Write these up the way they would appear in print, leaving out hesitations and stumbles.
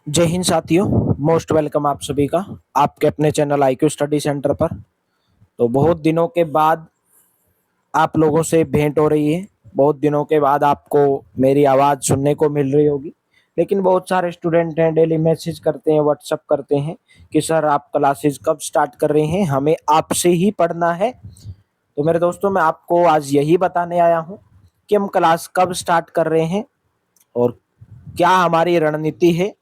जय हिंद साथियों। Most welcome आप सभी का आपके अपने चैनल आईक्यू स्टडी सेंटर पर। तो बहुत दिनों के बाद आप लोगों से भेंट हो रही है। बहुत दिनों के बाद आपको मेरी आवाज़ सुनने को मिल रही होगी। लेकिन बहुत सारे स्टूडेंट हैं, डेली मैसेज करते हैं, व्हाट्सअप करते हैं कि सर आप क्लासेस कब स्टार्ट कर रहे हैं, हमें आपसे ही पढ़ना है। तो मेरे दोस्तों, मैं आपको आज यही बताने आया हूँ कि हम क्लास कब स्टार्ट कर रहे हैं और क्या हमारी रणनीति है,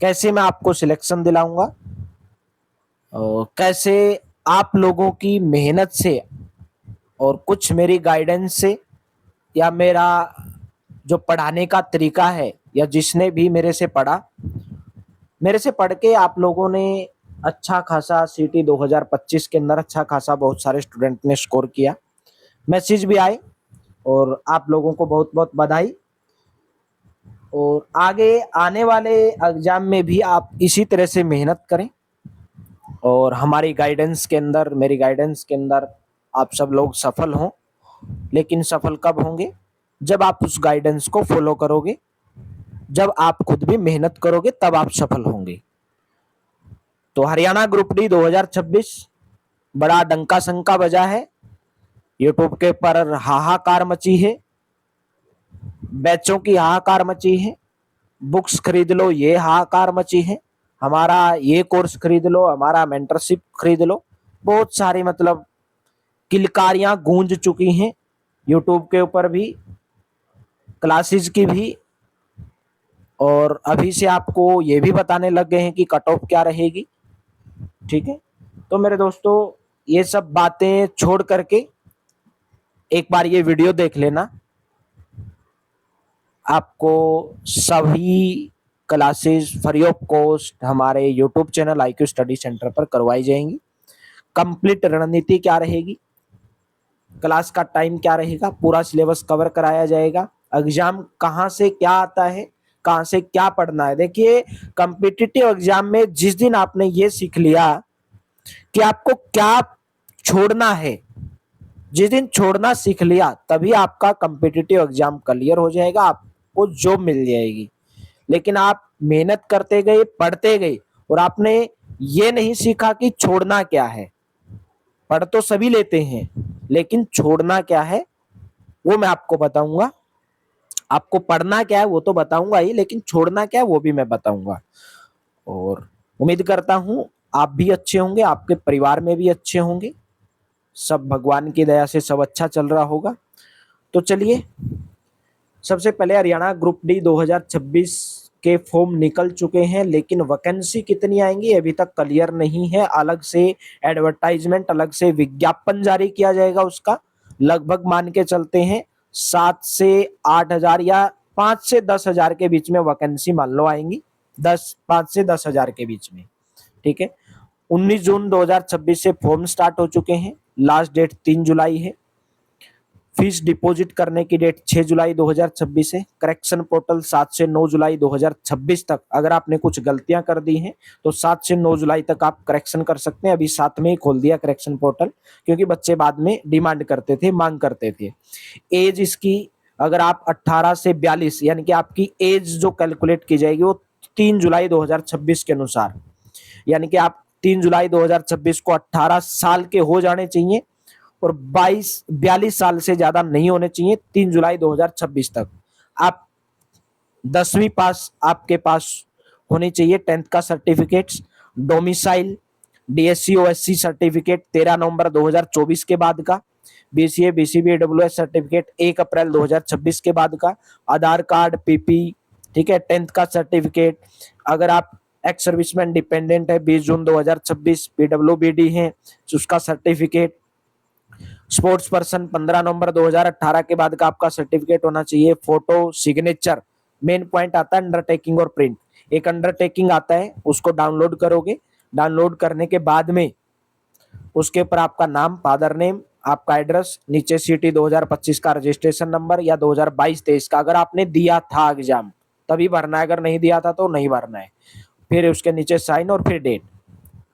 कैसे मैं आपको सिलेक्शन दिलाऊंगा और कैसे आप लोगों की मेहनत से और कुछ मेरी गाइडेंस से या मेरा जो पढ़ाने का तरीका है या जिसने भी मेरे से पढ़ के आप लोगों ने अच्छा खासा सीटी 2025 के अंदर अच्छा खासा बहुत सारे स्टूडेंट ने स्कोर किया, मैसेज भी आए और आप लोगों को बहुत बहुत बधाई। और आगे आने वाले एग्जाम में भी आप इसी तरह से मेहनत करें और हमारी गाइडेंस के अंदर, मेरी गाइडेंस के अंदर आप सब लोग सफल हों। लेकिन सफल कब होंगे? जब आप उस गाइडेंस को फॉलो करोगे, जब आप खुद भी मेहनत करोगे, तब आप सफल होंगे। तो हरियाणा ग्रुप डी 2026 बड़ा डंका संका बजा है। यूट्यूब के पर हाहाकार मची है, बैचों की हाहाकार मची है, बुक्स खरीद लो ये हाहाकार मची है, हमारा ये कोर्स खरीद लो, हमारा मेंटरशिप खरीद लो। बहुत सारी मतलब किलकारियां गूंज चुकी हैं यूट्यूब के ऊपर भी, क्लासेस की भी। और अभी से आपको ये भी बताने लग गए हैं कि कट ऑफ क्या रहेगी। ठीक है, तो मेरे दोस्तों, ये सब बातें छोड़ करके एक बार ये वीडियो देख लेना। आपको सभी क्लासेस फ्री ऑफ कॉस्ट हमारे YouTube channel IQ study centre पर करवाई जाएंगी। कंप्लीट रणनीति क्या रहेगी, क्लास का टाइम क्या रहेगा, पूरा सिलेबस कवर कराया जाएगा। एग्जाम कहाँ से क्या आता है, कहाँ से क्या पढ़ना है। देखिए, कॉम्पिटिटिव एग्जाम में जिस दिन आपने ये सीख लिया कि आपको क्या छोड़ना है, जिस दिन छोड़ना सीख लिया, तभी आपका कॉम्पिटिटिव एग्जाम क्लियर हो जाएगा, आपको जॉब मिल जाएगी। लेकिन आप मेहनत करते गए, पढ़ते गए और आपने ये नहीं सीखा कि छोड़ना क्या है। पढ़ तो सभी लेते हैं, लेकिन छोड़ना क्या है वो मैं आपको बताऊंगा। आपको पढ़ना क्या है वो तो बताऊंगा ही, लेकिन छोड़ना क्या है वो भी मैं बताऊंगा। और उम्मीद करता हूं आप भी अच्छे होंगे, आपके परिवार में भी अच्छे होंगे, सब भगवान की दया से सब अच्छा चल रहा होगा। तो चलिए, सबसे पहले हरियाणा ग्रुप डी 2026 के फॉर्म निकल चुके हैं, लेकिन वैकेंसी कितनी आएंगी अभी तक क्लियर नहीं है। अलग से एडवर्टाइजमेंट, अलग से विज्ञापन जारी किया जाएगा उसका। लगभग मान के चलते हैं 7 से 8 हजार या 5 से 10 हजार के बीच में वैकेंसी मान लो आएंगी। 5 से 10 हजार के बीच में। ठीक है, 19 जून 2026 से फॉर्म स्टार्ट हो चुके हैं। लास्ट डेट 3 जुलाई है। फीस डिपॉजिट करने की डेट 6 जुलाई 2026 है। करेक्शन पोर्टल 7 से 9 जुलाई 2026 तक, अगर आपने कुछ गलतियां कर दी हैं तो 7 से 9 जुलाई तक आप करेक्शन कर सकते हैं। अभी 7 में ही खोल दिया करेक्शन पोर्टल, क्योंकि बच्चे बाद में डिमांड करते थे, मांग करते थे। एज इसकी, अगर आप 18 से 42, यानी कि आपकी एज जो कैलकुलेट की जाएगी वो 3 जुलाई 2026 के अनुसार, यानी कि आप 3 जुलाई 2026 को 18 साल के हो जाने चाहिए और 42 साल से ज्यादा नहीं होने चाहिए 3 जुलाई 2026 तक। आप 10वीं पास आपके पास होनी चाहिए, 10th का certificate. Domicile DSC OSC certificate 13 नवंबर 2024 के बाद का। बीसीए बीसीबी डब्ल्यूएस सर्टिफिकेट 1 अप्रैल 2026 के बाद का। आधार कार्ड, पीपी, ठीक है, 10th का सर्टिफिकेट। अगर आप एक्स सर्विसमैन डिपेंडेंट है 20 जून 2026, पीडब्ल्यूबीडी है उसका सर्टिफिकेट। स्पोर्ट्स पर्सन 15 नवंबर 2018 के बाद का आपका सर्टिफिकेट होना चाहिए। फोटो, सिग्नेचर, मेन पॉइंट आता है अंडरटेकिंग और प्रिंट। एक अंडरटेकिंग आता है, उसको डाउनलोड करोगे। डाउनलोड करने के बाद में उसके ऊपर आपका नाम, फादर नेम, आपका एड्रेस, नीचे सीटी 2025 का रजिस्ट्रेशन नंबर या 2022-23 का, अगर आपने दिया था एग्जाम तभी भरना है, अगर नहीं दिया था तो नहीं भरना है। फिर उसके नीचे साइन और फिर डेट,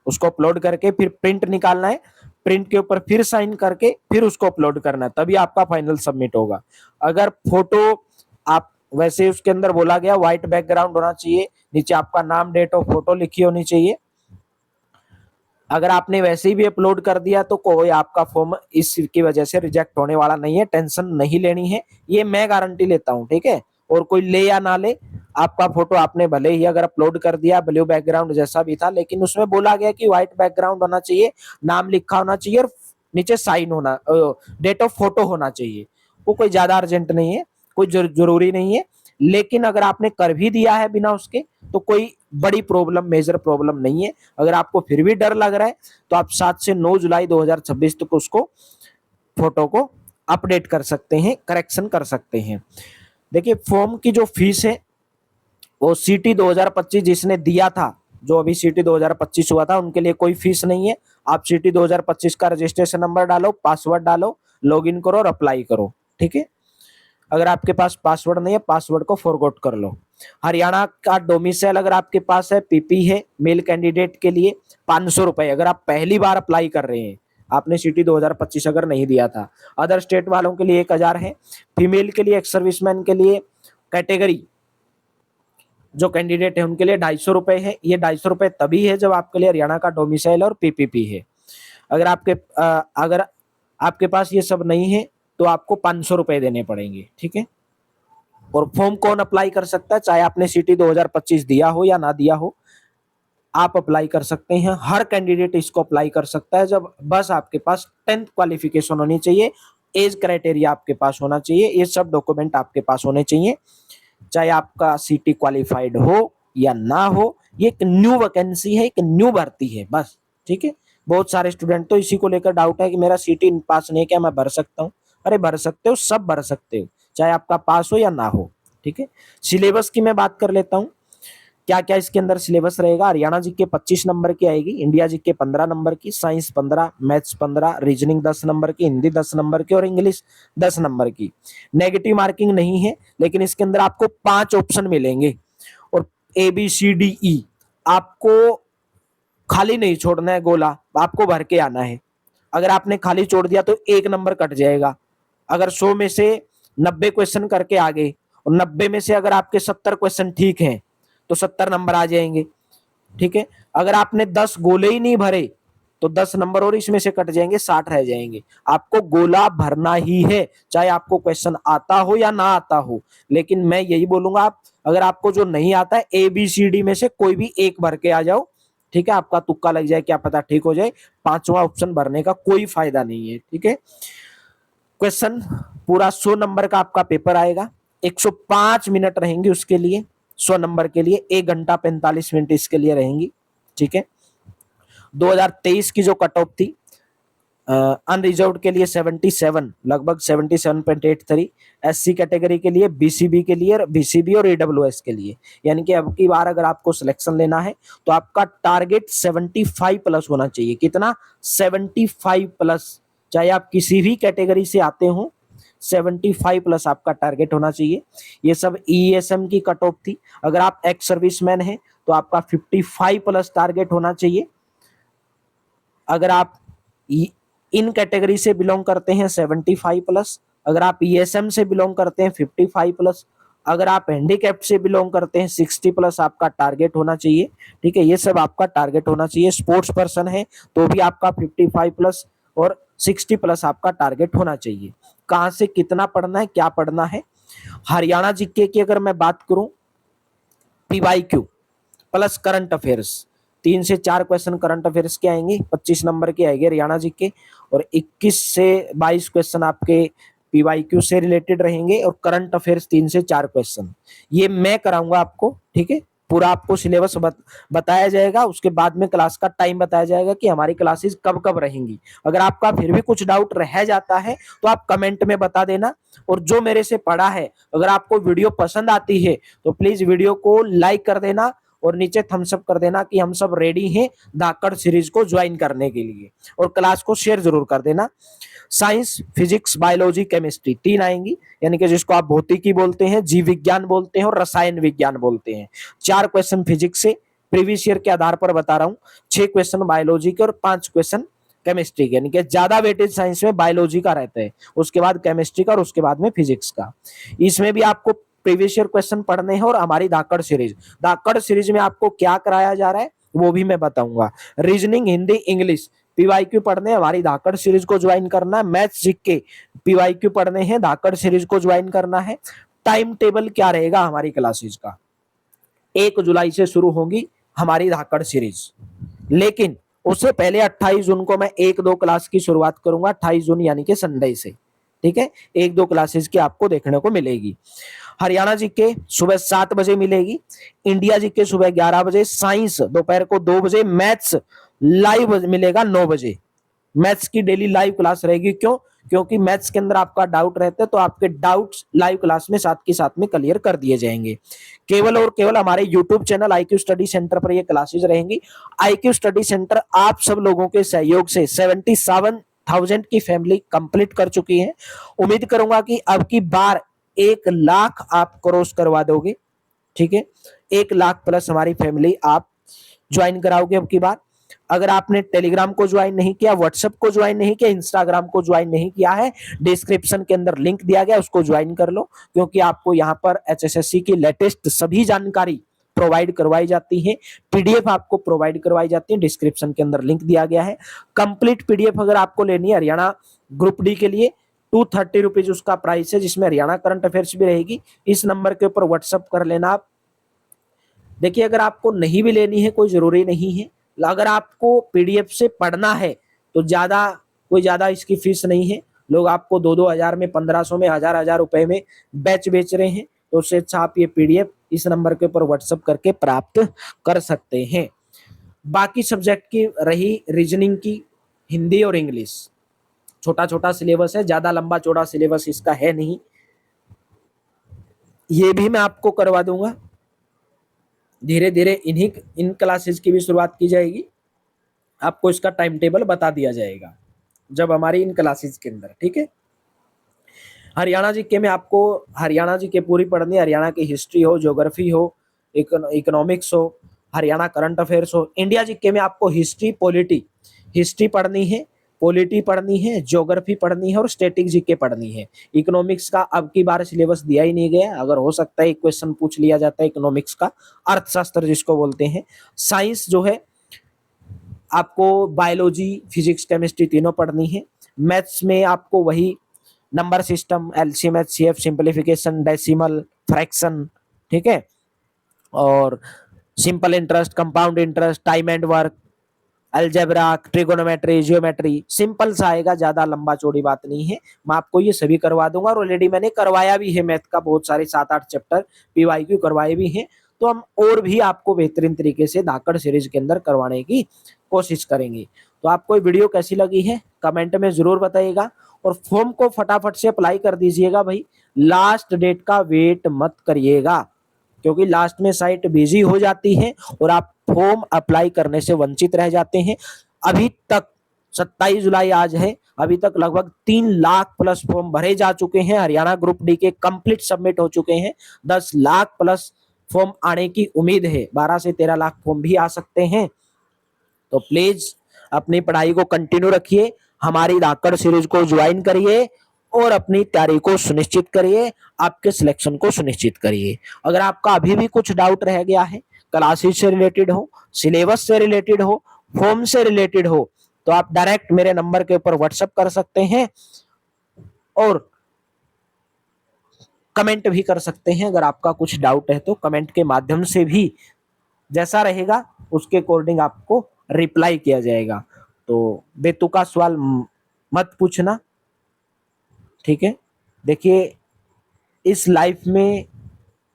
उसको अपलोड करके फिर प्रिंट निकालना है। प्रिंट के ऊपर फिर साइन करके फिर उसको अपलोड करना है, तभी आपका फाइनल सबमिट होगा। अगर फोटो आप वैसे उसके अंदर बोला गया व्हाइट बैकग्राउंड होना चाहिए, नीचे आपका नाम, डेट और फोटो लिखी होनी चाहिए। अगर आपने वैसे ही भी अपलोड कर दिया तो कोई आपका फॉर्म इसकी वजह से रिजेक्ट होने वाला नहीं है, टेंशन नहीं लेनी है, ये मैं गारंटी लेता हूं, ठीक है। और कोई ले या ना ले, आपका फोटो आपने भले ही अगर अपलोड कर दिया ब्लू बैकग्राउंड जैसा भी था, लेकिन उसमें बोला गया कि व्हाइट बैकग्राउंड होना चाहिए, नाम लिखा होना चाहिए और नीचे साइन होना, डेट ऑफ फोटो होना चाहिए। वो कोई ज्यादा अर्जेंट नहीं है, कोई जरूरी नहीं है। लेकिन अगर आपने कर भी दिया है बिना उसके तो कोई बड़ी प्रॉब्लम, मेजर प्रॉब्लम नहीं है। अगर आपको फिर भी डर लग रहा है तो आप 7 से 9 जुलाई 2026 तक उसको फोटो को अपडेट कर सकते हैं, करेक्शन कर सकते हैं। देखिए फॉर्म की जो फीस है वो सीटी 2025 जिसने दिया था, जो अभी सीटी 2025 हुआ था उनके लिए कोई फीस नहीं है। आप सीटी 2025 का रजिस्ट्रेशन नंबर डालो, पासवर्ड डालो, लॉगिन करो और अप्लाई करो, ठीक है। अगर आपके पास पासवर्ड नहीं है, पासवर्ड को फॉरगॉट कर लो। हरियाणा का डोमिसाइल अगर आपके पास है, पीपी है, मेल कैंडिडेट के लिए 500 रुपए अगर आप पहली बार अप्लाई कर रहे हैं, आपने सीटी 2025 अगर नहीं दिया था। अदर स्टेट वालों के लिए 1000 है। फीमेल के लिए, एक्स सर्विसमैन के लिए कैटेगरी जो कैंडिडेट है उनके लिए 250 रुपए है। ये 250 रुपए तभी है जब आपके लिए हरियाणा का डोमिसाइल और पीपीपी है। अगर आपके पास ये सब नहीं है तो आपको 500 रुपए देने पड़ेंगे, ठीक है। और फॉर्म कौन अप्लाई कर सकता है, चाहे आपने सीटी 2025 दिया हो या ना दिया हो, आप अप्लाई कर सकते हैं। हर कैंडिडेट इसको अप्लाई कर सकता है, जब बस आपके पास 10th क्वालिफिकेशन होनी चाहिए, एज क्राइटेरिया आपके पास होना चाहिए, ये सब डॉक्यूमेंट आपके पास होने चाहिए। चाहे आपका सीटी क्वालिफाइड हो या ना हो, ये एक न्यू वैकेंसी है, एक न्यू भर्ती है बस, ठीक है। बहुत सारे स्टूडेंट तो इसी को लेकर डाउट है कि मेरा सीटी पास नहीं, क्या मैं भर सकता हूँ? अरे भर सकते हो, सब भर सकते हो, चाहे आपका पास हो या ना हो, ठीक है। सिलेबस की मैं बात कर लेता हूँ, क्या क्या इसके अंदर सिलेबस रहेगा। हरियाणा जी के 25 नंबर की आएगी, इंडिया जी के 15 नंबर की, साइंस 15, मैथ्स 15, रीजनिंग 10 नंबर की, हिंदी 10 नंबर की और इंग्लिश 10 नंबर की। नेगेटिव मार्किंग नहीं है, लेकिन इसके अंदर आपको 5 ऑप्शन मिलेंगे और ABCDE आपको खाली नहीं छोड़ना है, गोला आपको भर के आना है। अगर आपने खाली छोड़ दिया तो 1 नंबर कट जाएगा। अगर 100 में से 90 क्वेश्चन करके आ गए और 90 में से अगर आपके 70 क्वेश्चन ठीक हैं तो 70 नंबर आ जाएंगे, ठीक है। अगर आपने 10 गोले ही नहीं भरे तो 10 नंबर और इसमें से कट जाएंगे, 60 रह जाएंगे। आपको गोला भरना ही है, चाहे आपको क्वेश्चन आता हो या ना आता हो। लेकिन मैं यही बोलूंगा, आप अगर आपको जो नहीं आता है ABCD में से कोई भी एक भर के आ जाओ, ठीक है। आपका तुक्का लग जाए, क्या पता ठीक हो जाए, 5वां ऑप्शन भरने का कोई फायदा नहीं है, ठीक है। क्वेश्चन पूरा 100 नंबर का आपका पेपर आएगा, 105 मिनट रहेंगे उसके लिए, 100 नंबर के लिए 1 घंटा 45 मिनट इसके लिए रहेंगी, ठीक है। 2023 की जो कट ऑफ थी अनरिजर्व्ड के लिए 77, लगभग 77.83, SC कैटेगरी के लिए, BCB के लिए, BCB और AWS के लिए, यानी कि अब की बार अगर आपको सिलेक्शन लेना है तो आपका टारगेट 75 प्लस होना चाहिए। कितना? 75 प्लस, चाहे आप किसी भी कैटेगरी से आते हो, 75 प्लस आपका टारगेट होना चाहिए। ये सब ESM की कट ऑफ थी। अगर आप एक्स सर्विसमैन हैं तो आपका 55 प्लस टारगेट होना चाहिए। अगर आप इन कैटेगरी से बिलोंग करते हैं 75 प्लस, अगर आप ESM से बिलोंग करते हैं 55 प्लस, अगर आप हैंडीकैप्ड से बिलोंग करते हैं 60 प्लस आपका टारगेट होना चाहिए, ठीक है। ये सब आपका टारगेट होना चाहिए। स्पोर्ट्स पर्सन है तो भी आपका 55 प्लस और 60 प्लस आपका टारगेट होना चाहिए। कहां से कितना पढ़ना है, क्या पढ़ना है? हरियाणा जीके की अगर मैं बात करूं, PYQ प्लस करंट अफेयर्स, 3 से 4 क्वेश्चन करंट अफेयर्स के आएंगे, 25 नंबर के आएंगे हरियाणा जी के, और 21 से 22 क्वेश्चन आपके PYQ से रिलेटेड रहेंगे और करंट अफेयर्स 3 से 4 क्वेश्चन। ये मैं कराऊंगा आपको, ठीक है। पूरा आपको सिलेबस बताया जाएगा, उसके बाद में क्लास का टाइम बताया जाएगा कि हमारी क्लासेस कब कब रहेंगी। अगर आपका फिर भी कुछ डाउट रह जाता है तो आप कमेंट में बता देना। और जो मेरे से पढ़ा है, अगर आपको वीडियो पसंद आती है तो प्लीज वीडियो को लाइक कर देना और नीचे थम्स अप कर देना कि हम सब रेडी हैं धाकड़ सीरीज को ज्वाइन करने के लिए, और क्लास को शेयर जरूर कर देना। साइंस, फिजिक्स, बायोलॉजी, केमिस्ट्री 3 आएंगी, यानी कि जिसको आप भौतिकी बोलते हैं, जीव विज्ञान बोलते हैं और रसायन विज्ञान बोलते हैं। 4 क्वेश्चन फिजिक्स से प्रीवियस ईयर के आधार पर बता रहा हूँ, 6 क्वेश्चन बायोलॉजी के और 5 क्वेश्चन केमिस्ट्री के, यानी कि ज्यादा वेटेज साइंस में बायोलॉजी का रहता है, उसके बाद केमिस्ट्री का और उसके बाद में फिजिक्स का। इसमें भी आपको प्रीवियस ईयर क्वेश्चन पढ़ने हैं और हमारी धाकड़ सीरीज में आपको क्या कराया जा रहा है वो भी मैं बताऊंगा। रीजनिंग, हिंदी, इंग्लिश, पीवाईक्यू पढ़ने हमारी धाकड़ सीरीज को ज्वाइन करना है। मैथ्स, जीके, पीवाईक्यू पढ़ने हैं, धाकड़ सीरीज को ज्वाइन करना है। टाइम टेबल क्या रहेगा हमारी क्लासेज का, 1 जुलाई से शुरू होगी हमारी धाकड़ सीरीज, लेकिन उससे पहले 28 जून को मैं 1-2 क्लास की शुरुआत करूंगा, 28 जून यानी कि संडे से। ठीक है, 1-2 क्लासेस की आपको देखने को मिलेगी। हरियाणा जीके सुबह 7 बजे मिलेगी, इंडिया जीके सुबह 11 बजे, साइंस दोपहर को 2 बजे, मैथ्स लाइव मिलेगा 9 बजे। मैथ्स की डेली लाइव क्लास रहेगी, क्यों? क्योंकि मैथ्स के अंदर आपका डाउट रहता है तो आपके डाउट्स लाइव क्लास में साथ के साथ में क्लियर कर दिए जाएंगे। केवल और केवल हमारे YouTube channel IQ study centre पर ये क्लासेस रहेंगी। आईक्यू स्टडी सेंटर आप सब लोगों के सहयोग से 77,000 की फैमिली कंप्लीट कर चुकी है। उम्मीद करूंगा कि अब की बार 1 लाख आप क्रॉस करवा दोगे। ठीक है, 1 लाख प्लस हमारी फैमिली आप ज्वाइन कराओगे अब की बार। अगर आपने टेलीग्राम को ज्वाइन नहीं किया, व्हाट्सएप को ज्वाइन नहीं किया, इंस्टाग्राम को ज्वाइन नहीं किया है, डिस्क्रिप्शन के अंदर लिंक दिया गया, उसको ज्वाइन कर लो, क्योंकि आपको यहाँ पर एचएसएससी की लेटेस्ट सभी जानकारी प्रोवाइड करवाई जाती है। पीडीएफ आपको प्रोवाइड करवाई जाती है, डिस्क्रिप्शन के अंदर लिंक दिया गया है। कंप्लीट पीडीएफ अगर आपको लेनी है हरियाणा ग्रुप डी के लिए 230 रुपीज उसका प्राइस है, जिसमें हरियाणा करंट अफेयर्स भी रहेगी। इस नंबर के ऊपर व्हाट्सएप कर लेना आप। देखिए, अगर आपको नहीं भी लेनी है कोई जरूरी नहीं है, अगर आपको पीडीएफ से पढ़ना है तो कोई ज्यादा इसकी फीस नहीं है। लोग आपको 2-2 हजार में, 1500 में, 1000 रुपए में बैच बेच रहे हैं, तो उससे अच्छा आप ये पीडीएफ इस नंबर के ऊपर व्हाट्सएप करके प्राप्त कर सकते हैं। बाकी सब्जेक्ट की रही रीजनिंग की, हिंदी और इंग्लिश, छोटा छोटा सिलेबस है, ज्यादा लंबा चौड़ा सिलेबस इसका है नहीं, ये भी मैं आपको करवा दूंगा। धीरे धीरे इन क्लासेस की भी शुरुआत की जाएगी, आपको इसका टाइम टेबल बता दिया जाएगा जब हमारी इन क्लासेस के अंदर। ठीक है, हरियाणा जीके में आपको हरियाणा जीके पूरी पढ़नी है। हरियाणा की हिस्ट्री हो, ज्योग्राफी हो, इकोनॉमिक्स हो, हरियाणा करंट अफेयर्स हो। इंडिया जीके में आपको हिस्ट्री पढ़नी है, पॉलिटी पढ़नी है, ज्योग्राफी पढ़नी है और स्टैटिक जीके पढ़नी है। इकोनॉमिक्स का अब की बार सिलेबस दिया ही नहीं गया, अगर हो सकता है एक क्वेश्चन पूछ लिया जाता है इकोनॉमिक्स का, अर्थशास्त्र जिसको बोलते हैं। साइंस जो है आपको बायोलॉजी, फिजिक्स, केमिस्ट्री तीनों पढ़नी है। मैथ्स में आपको वही number system, LCM, HCF, simplification, decimal, fraction, ठीक है, और simple interest, compound interest, time and work, algebra, trigonometry, geometry, simple सा आएगा, ज्यादा लंबा चौड़ी बात नहीं है। मैं आपको ये सभी करवा दूंगा और ऑलरेडी मैंने करवाया भी है। मैथ का बहुत सारे 7-8 चैप्टर पीवाईक्यू करवाए भी हैं, तो हम और भी आपको बेहतरीन तरीके से धाकड़ सीरीज के अंदर करवाने की कोशिश करेंगे। तो आपको ये वीडियो कैसी लगी है कमेंट में जरूर बताइएगा, और फॉर्म को फटाफट से अप्लाई कर दीजिएगा भाई, लास्ट डेट का वेट मत करिएगा, क्योंकि लास्ट में साइट बिजी हो जाती है और आप फॉर्म अप्लाई करने से वंचित रह जाते हैं। अभी तक 27 जुलाई आज है, अभी तक लगभग 3 लाख प्लस फॉर्म भरे जा चुके हैं। हरियाणा ग्रुप डी के कंप्लीट सबमिट हो चुके हैं। 10 लाख प्लस फॉर्म आने की उम्मीद है, 12 से 13 लाख फॉर्म भी आ सकते हैं। तो प्लीज अपनी पढ़ाई को कंटिन्यू रखिए, हमारी धाकड़ सीरीज को ज्वाइन करिए और अपनी तैयारी को सुनिश्चित करिए, आपके सिलेक्शन को सुनिश्चित करिए। अगर आपका अभी भी कुछ डाउट रह गया है, क्लासेस से रिलेटेड हो, सिलेबस से रिलेटेड हो, फॉर्म से रिलेटेड हो, तो आप डायरेक्ट मेरे नंबर के ऊपर व्हाट्सएप कर सकते हैं और कमेंट भी कर सकते हैं। अगर आपका कुछ डाउट है तो कमेंट के माध्यम से भी जैसा रहेगा उसके अकॉर्डिंग आपको रिप्लाई किया जाएगा। तो बेतुका सवाल मत पूछना, ठीक है। देखिए, इस लाइफ में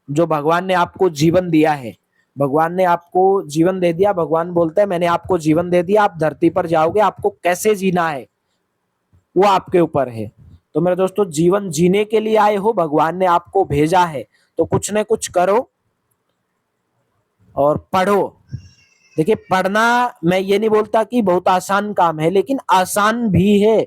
जो भगवान ने आपको जीवन दिया है, भगवान ने आपको जीवन दे दिया, भगवान बोलता है मैंने आपको जीवन दे दिया, आप धरती पर जाओगे, आपको कैसे जीना है वो आपके ऊपर है। तो मेरे दोस्तों, जीवन जीने के लिए आए हो, भगवान ने आपको भेजा है, तो कुछ न कुछ करो और पढ़ो। देखिए, पढ़ना मैं ये नहीं बोलता कि बहुत आसान काम है, लेकिन आसान भी है,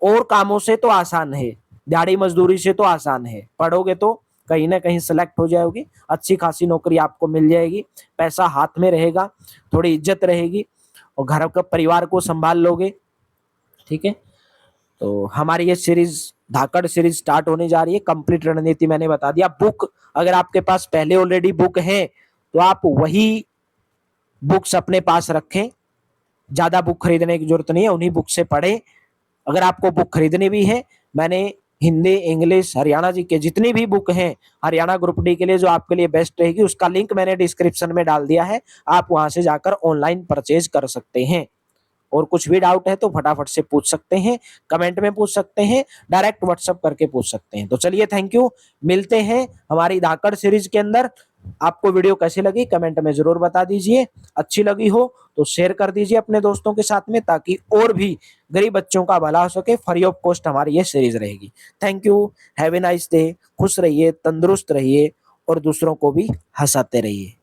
और कामों से तो आसान है, दिहाड़ी मजदूरी से तो आसान है। पढ़ोगे तो कहीं ना कहीं सिलेक्ट हो जाओगे, अच्छी खासी नौकरी आपको मिल जाएगी, पैसा हाथ में रहेगा, थोड़ी इज्जत रहेगी और घर का परिवार को संभाल लोगे, ठीक है। तो हमारी ये सीरीज धाकड़ सीरीज स्टार्ट होने जा रही है। कंप्लीट रणनीति मैंने बता दिया। बुक अगर आपके पास पहले ऑलरेडी बुक है तो आप वही बुक्स अपने पास रखें, ज्यादा बुक खरीदने की जरूरत नहीं है, उन्हीं बुक से पढ़ें। अगर आपको बुक खरीदनी भी है, मैंने हिंदी, इंग्लिश, हरियाणा जी के जितनी भी बुक हैं हरियाणा ग्रुप डी के लिए जो आपके लिए बेस्ट रहेगी, उसका लिंक मैंने डिस्क्रिप्शन में डाल दिया है। आप वहां से जाकर ऑनलाइन परचेज कर सकते हैं। और कुछ भी डाउट है तो फटाफट से पूछ सकते हैं, कमेंट में पूछ सकते हैं, डायरेक्ट व्हाट्सएप करके पूछ सकते हैं। तो चलिए, थैंक यू। मिलते हैं हमारी धाकड़ सीरीज के अंदर। आपको वीडियो कैसी लगी कमेंट में जरूर बता दीजिए। अच्छी लगी हो तो शेयर कर दीजिए अपने दोस्तों के साथ में, ताकि और भी गरीब बच्चों का भला हो सके। फ्री ऑफ कॉस्ट हमारी ये सीरीज रहेगी। Thank you. Have a nice day. खुश रहिए, तंदुरुस्त रहिए और दूसरों को भी हंसाते रहिए।